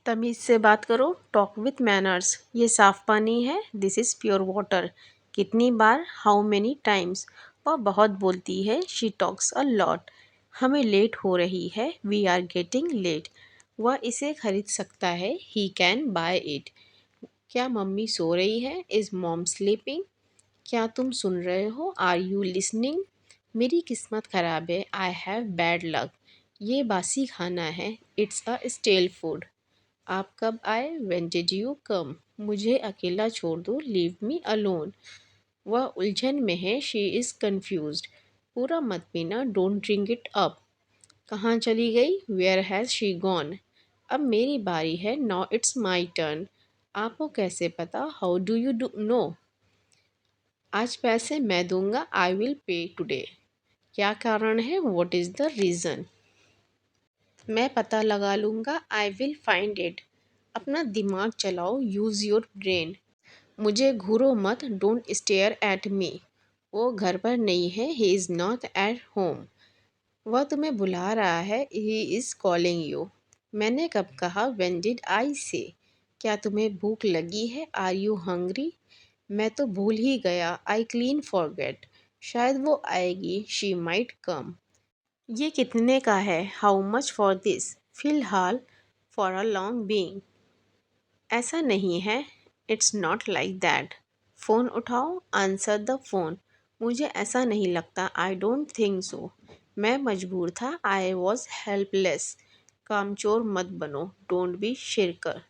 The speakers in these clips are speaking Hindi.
तमीज़ से बात करो, टॉक विथ मैनर्स। ये साफ पानी है, दिस इज़ प्योर वाटर। कितनी बार, हाउ मैनी टाइम्स। वह बहुत बोलती है, शी टॉक्स अ लॉट। हमें लेट हो रही है, वी आर गेटिंग लेट। वह इसे खरीद सकता है, ही कैन बाय इट। क्या मम्मी सो रही है, इज़ मॉम स्लीपिंग। क्या तुम सुन रहे हो, आर यू लिसनिंग। मेरी किस्मत ख़राब है, आई हैव बैड लक। ये बासी खाना है, इट्स अ स्टेल फूड। आप कब आए, व्हेन डिड यू कम। मुझे अकेला छोड़ दो, लीव मी अलोन। वह उलझन में है, शी इज़ कन्फ्यूज्ड। पूरा मत पीना, डोंट ड्रिंक इट अप। कहाँ चली गई, वेयर हैज़ शी गॉन। अब मेरी बारी है, नाउ इट्स माई टर्न। आपको कैसे पता, how do you do know. आज पैसे मैं दूंगा, आई विल पे टुडे। क्या कारण है, व्हाट इज़ द रीज़न। मैं पता लगा लूँगा, आई विल फाइंड इट। अपना दिमाग चलाओ, यूज़ योर ब्रेन। मुझे घूरो मत, डोंट स्टेयर एट मी। वो घर पर नहीं है, he is not at home. वह तुम्हें बुला रहा है, ही इज़ कॉलिंग यू। मैंने कब कहा, व्हेन डिड आई से। क्या तुम्हें भूख लगी है, आर यू हंग्री। मैं तो भूल ही गया, आई क्लीन फॉरगेट। शायद वो आएगी, शी माइट कम। ये कितने का है, हाउ मच फॉर दिस। फ़िलहाल, फॉर अ लॉन्ग बीइंग। ऐसा नहीं है, it's not like that. Phone उठाओ, आंसर द फ़ोन। मुझे ऐसा नहीं लगता, आई डोंट थिंक सो। मैं मजबूर था, आई वॉज हेल्पलेस। कामचोर मत बनो, डोंट बी शिरकर।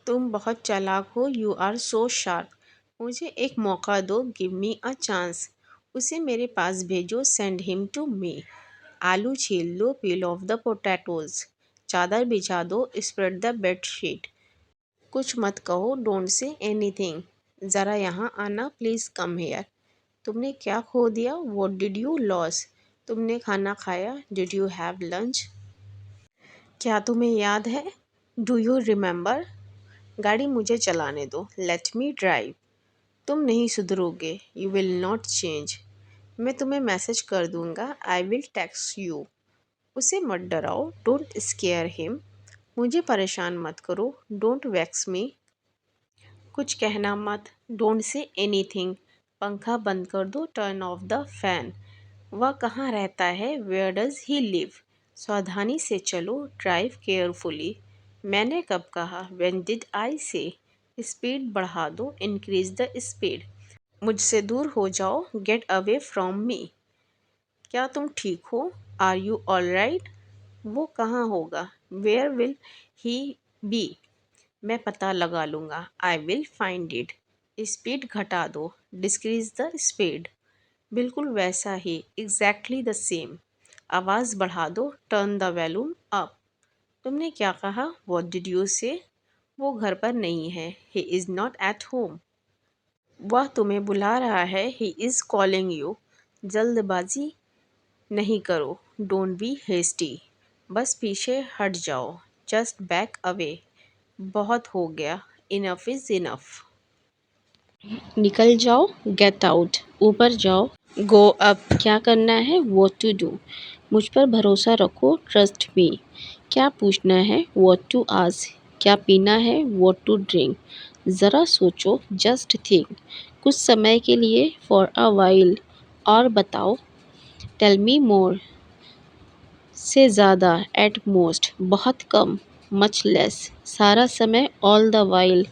तुम बहुत चालाक हो, यू आर सो शार्प। मुझे एक मौका दो, गिव मी अ चांस। उसे मेरे पास भेजो, सेंड हिम टू मी। आलू छील लो, पील ऑफ द पोटैटोज़। चादर बिछा दो, स्प्रेड द बेडशीट। कुछ मत कहो, डोंट से एनीथिंग। ज़रा यहाँ आना, प्लीज़ कम हेयर। तुमने क्या खो दिया, व्हाट डिड यू लॉस। तुमने खाना खाया, डिड यू हैव लंच। क्या तुम्हें याद है, डू यू रिमेंबर। गाड़ी मुझे चलाने दो, लेट मी ड्राइव। तुम नहीं सुधरोगे, यू विल नॉट चेंज। मैं तुम्हें मैसेज कर दूंगा, आई विल टेक्स्ट यू। उसे मत डराओ, डोंट स्केयर हिम। मुझे परेशान मत करो, डोंट वैक्स मी। कुछ कहना मत, डोंट से एनीथिंग। पंखा बंद कर दो, टर्न ऑफ द फैन। वह कहाँ रहता है, वेयर डज ही लिव। सावधानी से चलो, ड्राइव केयरफुली। मैंने कब कहा, व्हेन डिड आई से। स्पीड बढ़ा दो, इंक्रीज द स्पीड। मुझसे दूर हो जाओ, गेट अवे फ्रॉम मी। क्या तुम ठीक हो, आर यू ऑल राइट। वो कहाँ होगा, वेयर विल ही बी। मैं पता लगा लूँगा, I will find it. Speed घटा दो, डिक्रीज द स्पीड। बिल्कुल वैसा ही, एग्जैक्टली द सेम। आवाज़ बढ़ा दो, टर्न द वॉल्यूम अप। तुमने क्या कहा, व्हाट डिड यू से। वो घर पर नहीं है, he is not at home. वह तुम्हें बुला रहा है, ही इज़ कॉलिंग यू। जल्दबाजी नहीं करो, डोंट बी हेस्टी। बस पीछे हट जाओ, जस्ट बैक अवे। बहुत हो गया, इनफ इज़ इनफ। निकल जाओ, गेट आउट। ऊपर जाओ, गो अप। क्या करना है, व्हाट टू डू। मुझ पर भरोसा रखो, ट्रस्ट मी। क्या पूछना है, व्हाट टू आस्क। क्या पीना है, व्हाट टू ड्रिंक। ज़रा सोचो, जस्ट थिंक। कुछ समय के लिए, फॉर अ वाइल। और बताओ, टेल मी मोर। से ज़्यादा, एट मोस्ट, बहुत कम, मच लेस। सारा समय, ऑल द वाइल।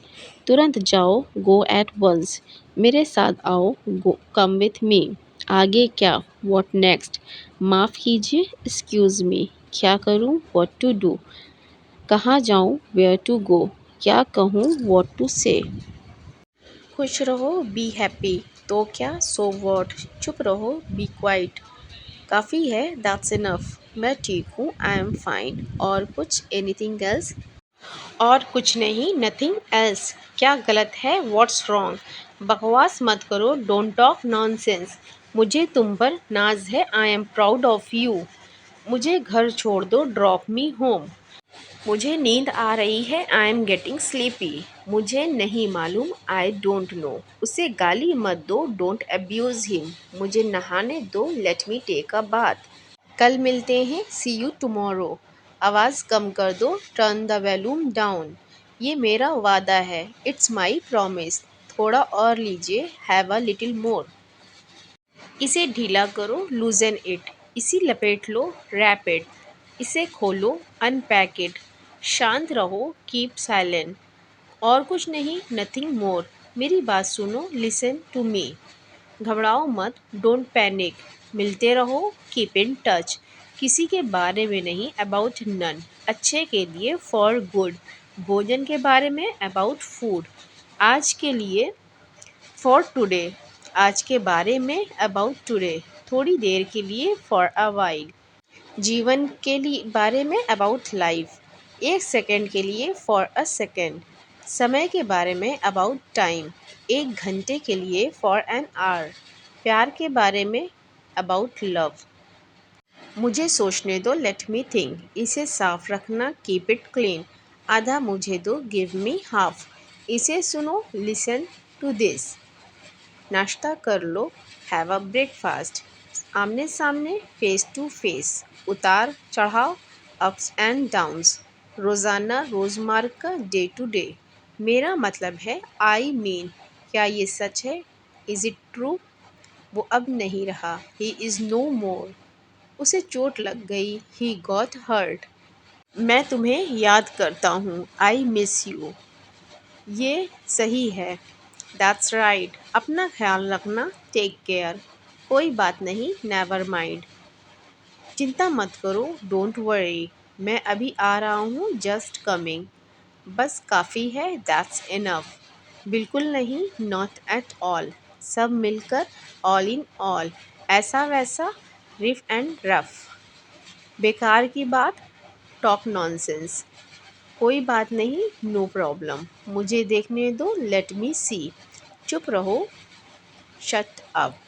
तुरंत जाओ, गो एट वंस। मेरे साथ आओ, गो कम विथ मी। आगे क्या, व्हाट नेक्स्ट। माफ़ कीजिए, एक्सक्यूज़ मी। क्या करूं, व्हाट टू डू। कहाँ जाऊं, वेयर टू गो। क्या कहूँ, व्हाट टू से। खुश रहो, बी हैप्पी। तो क्या, सो व्हाट। चुप रहो, बी क्वाइट। काफ़ी है, दैट्स इनफ। मैं ठीक हूँ, आई एम फाइन। और कुछ, एनीथिंग एल्स। और कुछ नहीं, नथिंग एल्स। क्या गलत है, व्हाट्स रॉन्ग। बकवास मत करो, डोंट टॉक नॉनसेंस। मुझे तुम पर नाज है, I am proud of you. मुझे घर छोड़ दो, ड्रॉप मी होम। मुझे नींद आ रही है, आई एम गेटिंग स्लीपी। मुझे नहीं मालूम, आई डोंट नो। उसे गाली मत दो, डोंट अब्यूज़ हिम। मुझे नहाने दो, let me take a bath. कल मिलते हैं, सी यू टुमारो। आवाज़ कम कर दो, टर्न द वॉल्यूम डाउन। ये मेरा वादा है, इट्स माई प्रॉमिस। थोड़ा और लीजिए, हैव अ लिटिल मोर। इसे ढीला करो, लूजन इट। इसे लपेट लो, रैप इट। इसे खोलो, अनपैक इट। शांत रहो, कीप साइलेंट। और कुछ नहीं, नथिंग मोर। मेरी बात सुनो, लिसन टू मी। घबराओ मत, डोंट पैनिक। मिलते रहो, कीप इन टच। किसी के बारे में नहीं, अबाउट नन। अच्छे के लिए, फॉर गुड। भोजन के बारे में, अबाउट फूड। आज के लिए, फॉर टुडे। आज के बारे में, अबाउट टुडे। थोड़ी देर के लिए, फॉर अ वाइल। जीवन के लिए बारे में, अबाउट लाइफ। एक सेकंड के लिए, फॉर अ सेकंड। समय के बारे में, अबाउट टाइम। एक घंटे के लिए, फॉर एन आवर। प्यार के बारे में, अबाउट लव। मुझे सोचने दो, लेट मी थिंक। इसे साफ रखना, कीप इट क्लीन। आधा मुझे दो, गिव मी हाफ। इसे सुनो, लिसन टू दिस। नाश्ता कर लो, हैव अ ब्रेकफास्ट। आमने सामने, फेस टू फेस। उतार चढ़ाव, अप्स एंड डाउन्स। रोज़ाना, रोज़मर्रा का, डे टू डे। मेरा मतलब है, आई मीन। क्या ये सच है? Is it true? वो अब नहीं रहा, ही इज़ नो मोर। उसे चोट लग गई, ही गॉट हर्ट। मैं तुम्हें याद करता हूँ, आई मिस यू। ये सही है, दैट्स राइट। अपना ख्याल रखना, टेक केयर। कोई बात नहीं, नेवर माइंड। चिंता मत करो, डोंट वरी। मैं अभी आ रहा हूँ, जस्ट कमिंग। बस काफ़ी है, दैट्स इनफ। बिल्कुल नहीं, नॉट एट ऑल। सब मिलकर, ऑल इन ऑल। ऐसा वैसा, रिफ एंड रफ। बेकार की बात, टॉक नॉनसेंस। कोई बात नहीं, नो प्रॉब्लम। मुझे देखने दो, लेट मी सी। चुप रहो, शट अप।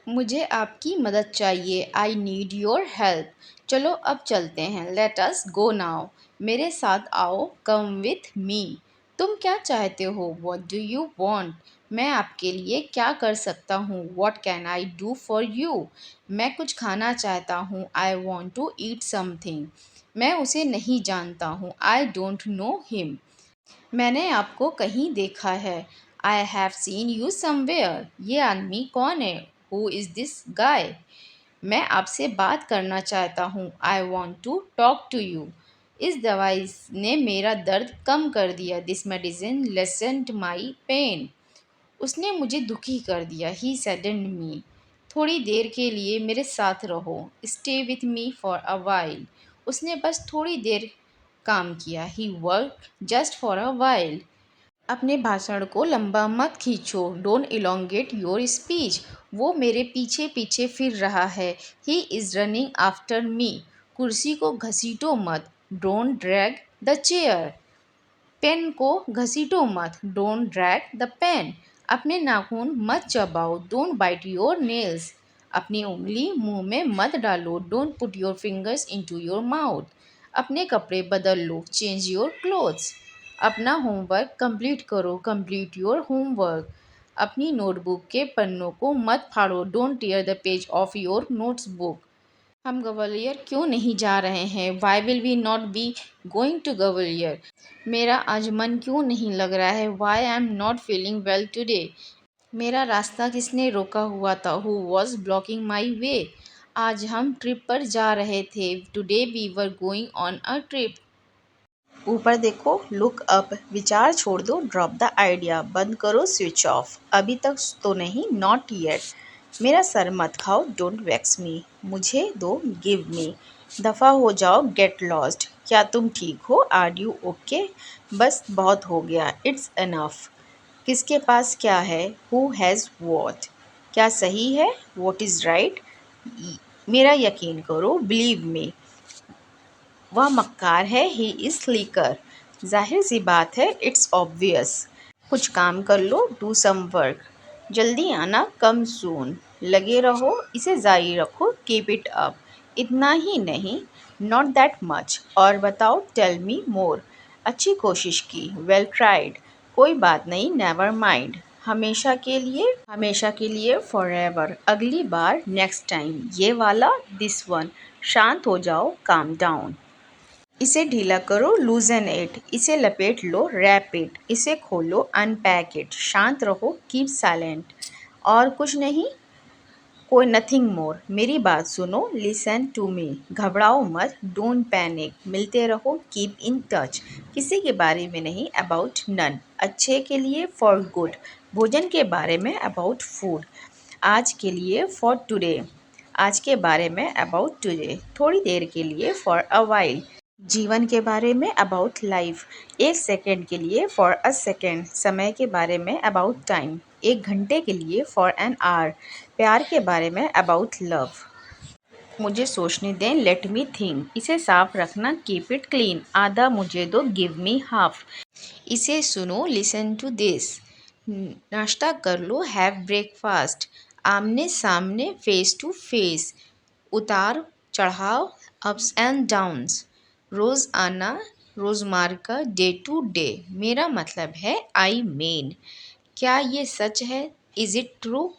मुझे आपकी मदद चाहिए, आई नीड योर हेल्प। चलो अब चलते हैं, लेट अस गो नाउ। मेरे साथ आओ, कम विथ मी। तुम क्या चाहते हो, वॉट डू यू वॉन्ट? मैं आपके लिए क्या कर सकता हूँ, what can I do for you? मैं कुछ खाना चाहता हूँ, I want to eat something. मैं उसे नहीं जानता हूँ, आई डोंट नो हिम। मैंने आपको कहीं देखा है, I have seen you somewhere. ये आदमी कौन है, हु इज़ दिस गाय? मैं आपसे बात करना चाहता हूँ, I want to talk to you. इस दवाई ने मेरा दर्द कम कर दिया, this medicine lessened my pain. उसने मुझे दुखी कर दिया, ही सैडेंड मी। थोड़ी देर के लिए मेरे साथ रहो, stay with me for a while. उसने बस थोड़ी देर काम किया, he work just for a while. अपने भाषण को लंबा मत खींचो, डोंट इलोंगेट योर स्पीच। वो मेरे पीछे पीछे फिर रहा है, he is running after me. कुर्सी को घसीटो मत, don't drag the chair. Pen को घसीटो मत, डोंट ड्रैग द पेन। अपने नाखून मत चबाओ, डोंट बाइट योर नेल्स। अपनी उंगली मुंह में मत डालो, don't put your fingers into your mouth. अपने कपड़े बदल लो, चेंज योर क्लोथ्स। अपना होमवर्क कंप्लीट करो, कंप्लीट योर होमवर्क। अपनी नोटबुक के पन्नों को मत फाड़ो, don't tear the page of your notes book. हम ग्वालियर क्यों नहीं जा रहे हैं, why will we not be going to Gwalior? मेरा आज मन क्यों नहीं लग रहा है, why I am not feeling well today? मेरा रास्ता किसने रोका हुआ था, who was blocking my way? आज हम ट्रिप पर जा रहे थे, today we were going on a trip. ऊपर देखो, लुक अप। विचार छोड़ दो, ड्रॉप द आइडिया। बंद करो, स्विच ऑफ। अभी तक तो नहीं, नॉट येट। मेरा सर मत खाओ, डोंट वैक्स मी। मुझे दो, गिव मी। दफ़ा हो जाओ, गेट लॉस्ट। क्या तुम ठीक हो, आर यू ओके? बस बहुत हो गया, इट्स इनफ। किसके पास क्या है, हु हैज़ वॉट? क्या सही है, वॉट इज़ राइट? मेरा यकीन करो, बिलीव मी। वह मक्कार है, ही इज़ स्लीकर। जाहिर सी बात है, इट्स ऑब्वियस। कुछ काम कर लो, डू सम वर्क। जल्दी आना, कम सून। लगे रहो, इसे जारी रखो, कीप इट अप। इतना ही नहीं, नॉट दैट मच। और बताओ, टेल मी मोर। अच्छी कोशिश की, वेल ट्राइड। कोई बात नहीं, नेवर माइंड। हमेशा के लिए, फॉर एवर। अगली बार, नेक्स्ट टाइम। ये वाला, दिस वन। शांत हो जाओ, काम डाउन। इसे ढीला करो, लूजन इट। इसे लपेट लो, रैप इट। इसे खोलो, अनपैक इट। शांत रहो, कीप साइलेंट। और कुछ नहीं, कोई नथिंग मोर। मेरी बात सुनो, लिसन टू मी। घबराओ मत, डोंट पैनिक। मिलते रहो, कीप इन टच। किसी के बारे में नहीं, अबाउट नन। अच्छे के लिए, फॉर गुड। भोजन के बारे में, अबाउट फूड। आज के लिए, फॉर टुडे। आज के बारे में, अबाउट टुडे। थोड़ी देर के लिए, फॉर अ वाइल। जीवन के बारे में, अबाउट लाइफ। एक सेकंड के लिए, फॉर अ सेकंड। समय के बारे में, अबाउट टाइम। एक घंटे के लिए, फॉर एन आवर। प्यार के बारे में, अबाउट लव। मुझे सोचने दें, लेट मी थिंक। इसे साफ रखना, कीप इट क्लीन। आधा मुझे दो, गिव मी हाफ। इसे सुनो, लिसन टू दिस। नाश्ता कर लो, हैव ब्रेकफास्ट। आमने सामने, फेस टू फेस। उतार चढ़ाव, अप्स एंड डाउन्स। रोज़ आना, रोज़मार का, डे टू डे। मेरा मतलब है, आई मीन। क्या ये सच है? Is it true?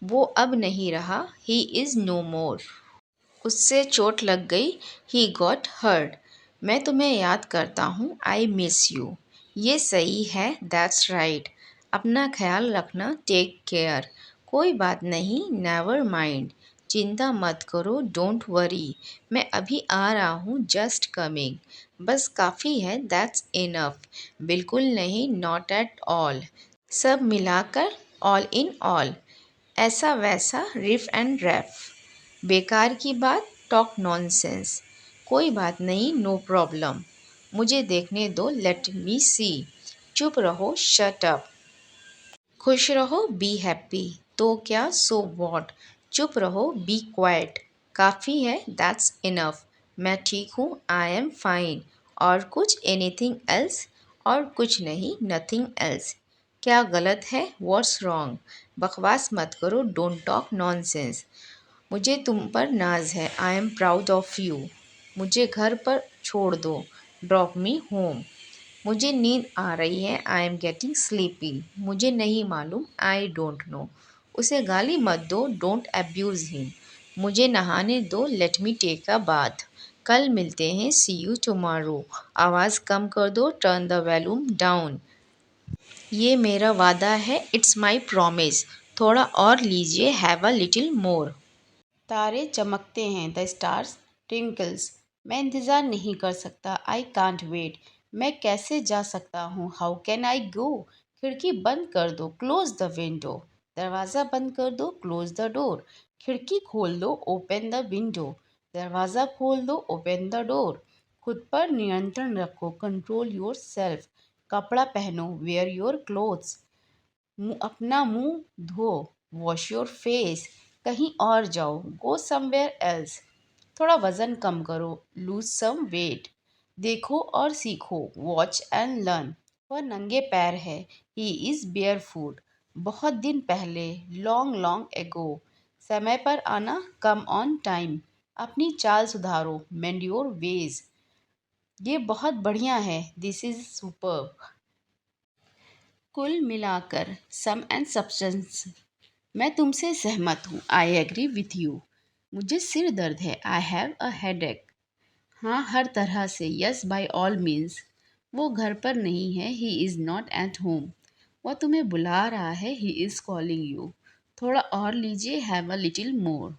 वो अब नहीं रहा, ही इज़ नो मोर। उससे चोट लग गई, ही गॉट हर्ट। मैं तुम्हें याद करता हूँ, आई मिस यू। ये सही है, दैट्स राइट। अपना ख्याल रखना, टेक केयर। कोई बात नहीं, नेवर माइंड। चिंता मत करो, डोंट वरी। मैं अभी आ रहा हूँ, जस्ट कमिंग। बस काफ़ी है, दैट्स इनफ। बिल्कुल नहीं, नॉट एट ऑल। सब मिलाकर, ऑल इन ऑल। ऐसा वैसा, रिफ एंड रैफ। बेकार की बात, टॉक नॉनसेंस। कोई बात नहीं, नो प्रॉब्लम। मुझे देखने दो, लेट मी सी। चुप रहो, शट अप। खुश रहो, बी हैप्पी। तो क्या, सो वॉट। चुप रहो, बी क्वाइट। काफ़ी है, दैट्स इनफ। मैं ठीक हूँ, आई एम फाइन। और कुछ, एनीथिंग एल्स। और कुछ नहीं, नथिंग एल्स। क्या गलत है, व्हाट्स रॉन्ग। बकवास मत करो, डोंट टॉक नॉनसेंस। मुझे तुम पर नाज है, I am proud of you. मुझे घर पर छोड़ दो, ड्रॉप मी होम। मुझे नींद आ रही है, आई एम गेटिंग स्लीपी। मुझे नहीं मालूम, आई डोंट नो। उसे गाली मत दो, डोंट अब्यूज़ हिम। मुझे नहाने दो, let me take a bath. कल मिलते हैं, सी यू टुमारो। आवाज़ कम कर दो, टर्न द वॉल्यूम डाउन। ये मेरा वादा है, इट्स माई प्रॉमिस। थोड़ा और लीजिए, हैव अ लिटिल मोर। तारे चमकते हैं, द स्टार्स ट्विंकल्स। मैं इंतज़ार नहीं कर सकता, आई कांट वेट। मैं कैसे जा सकता हूँ, हाउ कैन आई गो। खिड़की बंद कर दो, क्लोज द विंडो। दरवाज़ा बंद कर दो, क्लोज द डोर। खिड़की खोल दो, ओपन द विंडो। दरवाज़ा खोल दो, ओपन द डोर। खुद पर नियंत्रण रखो, कंट्रोल योर सेल्फ। कपड़ा पहनो, वेयर योर क्लोथ्स। अपना मुंह धो, वॉश योर फेस। कहीं और जाओ, गो समवेयर एल्स। थोड़ा वज़न कम करो, लूज सम वेट। देखो और सीखो, वॉच एंड लर्न। वह नंगे पैर है, ही इज़ बेयर फूट। बहुत दिन पहले, लॉन्ग लॉन्ग एगो। समय पर आना, कम ऑन टाइम। अपनी चाल सुधारो, मेंड योर वेज। ये बहुत बढ़िया है, दिस इज़ सुपर्ब। कुल मिलाकर, सम एंड सब्सटेंस। मैं तुमसे सहमत हूँ, आई एग्री विथ यू। मुझे सिर दर्द है, आई हैव अ हेडेक। हाँ, हर तरह से, यस बाय ऑल मीन्स। वो घर पर नहीं है, he is not at home. वह तुम्हें बुला रहा है, ही इज़ कॉलिंग यू। थोड़ा और लीजिए, हैव अ लिटिल मोर।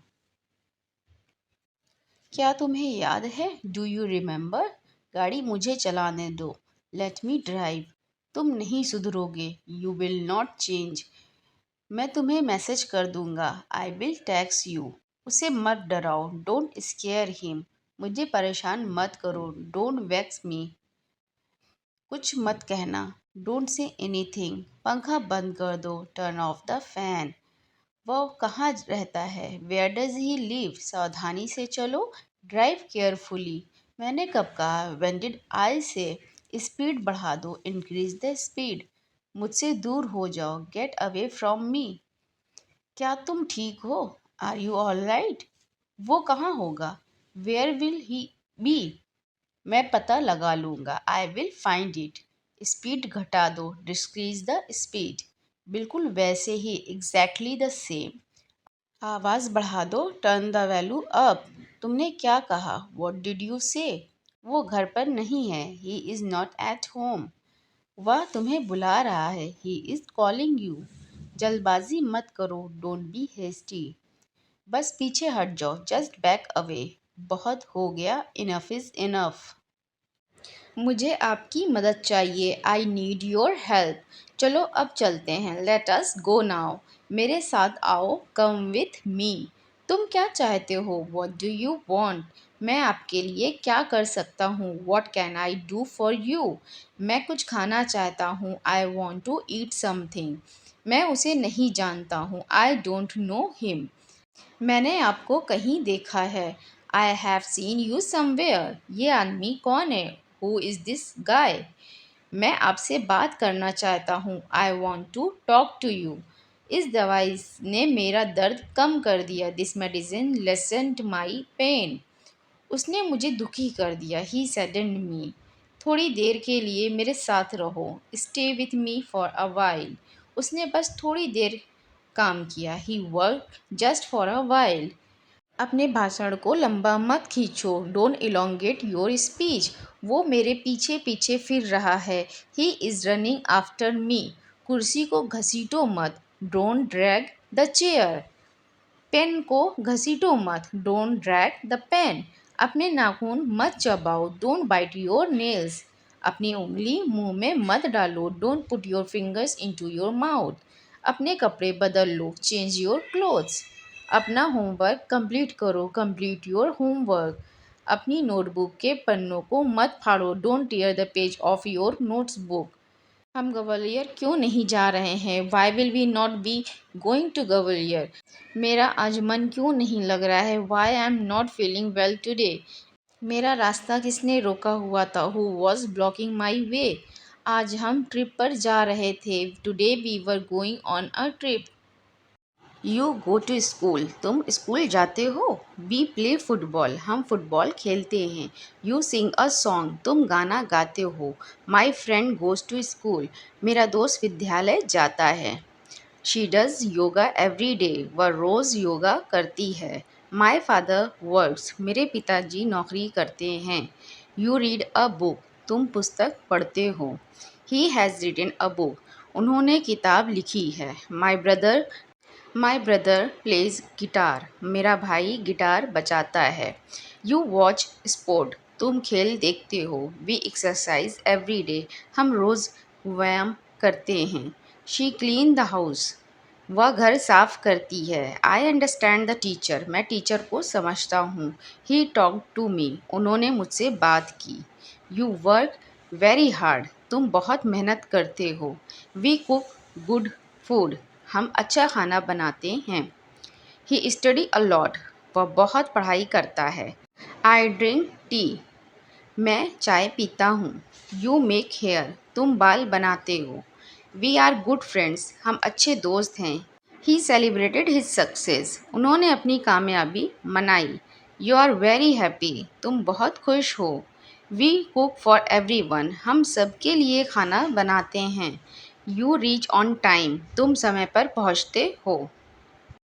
क्या तुम्हें याद है, डू यू रिमेंबर। गाड़ी मुझे चलाने दो, लेट मी ड्राइव। तुम नहीं सुधरोगे, यू विल नॉट चेंज। मैं तुम्हें मैसेज कर दूंगा, आई विल टेक्स्ट यू। उसे मत डराओ, डोंट स्केयर हिम। मुझे परेशान मत करो, डोंट वेक्स मी। कुछ मत कहना, डोंट से एनीथिंग। पंखा बंद कर दो, टर्न ऑफ द फैन। वह कहाँ रहता है, वेयर डज ही लिव। सावधानी से चलो, ड्राइव केयरफुली। मैंने कब कहा, व्हेन डिड आई से। स्पीड बढ़ा दो, इंक्रीज द स्पीड। मुझसे दूर हो जाओ, गेट अवे फ्रॉम मी। क्या तुम ठीक हो, आर यू ऑल राइट। वो कहाँ होगा, वेयर विल ही बी। मैं पता लगा लूँगा, I will find it. Speed घटा दो, डिक्रीज द स्पीड। बिल्कुल वैसे ही, एग्जैक्टली द सेम। आवाज़ बढ़ा दो, टर्न द वैल्यू अप। तुमने क्या कहा, व्हाट डिड यू से। वो घर पर नहीं है। He is not at home. वह तुम्हें बुला रहा है। He is calling you. जल्दबाजी मत करो। Don't be hasty. बस पीछे हट जाओ। Just back away. बहुत हो गया। Enough is enough. मुझे आपकी मदद चाहिए। I need your help. चलो अब चलते हैं। Let us go now. मेरे साथ आओ। Come with me. तुम क्या चाहते हो? What do you want? मैं आपके लिए क्या कर सकता हूँ? What can I do for you? मैं कुछ खाना चाहता हूँ। I want to eat something. मैं उसे नहीं जानता हूँ। I don't know him. मैंने आपको कहीं देखा है। I have seen you somewhere. ये आदमी कौन है? Who is this guy? मैं आपसे बात करना चाहता हूँ। I want to talk to you. इस दवाई ने मेरा दर्द कम कर दिया। This medicine लेसन्ड my pain. उसने मुझे दुखी कर दिया। He saddened me. थोड़ी देर के लिए मेरे साथ रहो। Stay with me for a while. उसने बस थोड़ी देर काम किया। He work just for a while. अपने भाषण को लंबा मत खींचो। Don't elongate your speech. वो मेरे पीछे पीछे फिर रहा है। He is running after me. कुर्सी को घसीटो मत। Don't drag the chair. Pen को घसीटो मत। Don't drag the pen. अपने नाखून मत चबाओ। Don't bite your nails. अपनी उंगली मुंह में मत डालो। Don't put your fingers into your mouth. अपने कपड़े बदल लो। Change your clothes. अपना होमवर्क कंप्लीट करो। Complete your homework. अपनी नोटबुक के पन्नों को मत फाड़ो। Don't tear the page of your notes book. हम ग्वालियर क्यों नहीं जा रहे हैं? Why will we not be going to Gwalior? मेरा आज मन क्यों नहीं लग रहा है? Why I am not feeling well today? मेरा रास्ता किसने रोका हुआ था? Who was blocking my way? आज हम ट्रिप पर जा रहे थे। Today we were going on a trip. You go to school. तुम स्कूल जाते हो। We play football. हम फुटबॉल खेलते हैं। You sing a song. तुम गाना गाते हो। My friend goes to school. मेरा दोस्त विद्यालय जाता है। She does yoga every day. वह रोज़ योगा करती है। My father works. मेरे पिताजी नौकरी करते हैं। You read a book. तुम पुस्तक पढ़ते हो। He has written a book. उन्होंने किताब लिखी है। My brother plays guitar. मेरा भाई गिटार बजाता है। You watch sport. तुम खेल देखते हो। We exercise every day. हम रोज़ व्यायाम करते हैं। She clean the house. वह घर साफ करती है। आई अंडरस्टैंड द टीचर। मैं टीचर को समझता हूँ। He talk to me. उन्होंने मुझसे बात की। You work very hard. तुम बहुत मेहनत करते हो। We cook good food. हम अच्छा खाना बनाते हैं। He study a lot. वह बहुत पढ़ाई करता है। I drink tea. मैं चाय पीता हूँ। You make hair. तुम बाल बनाते हो। We are good friends. हम अच्छे दोस्त हैं। He celebrated his success. उन्होंने अपनी कामयाबी मनाई। You are very happy. तुम बहुत खुश हो। We cook for everyone. हम सबके लिए खाना बनाते हैं। You reach on time. तुम समय पर पहुँचते हो।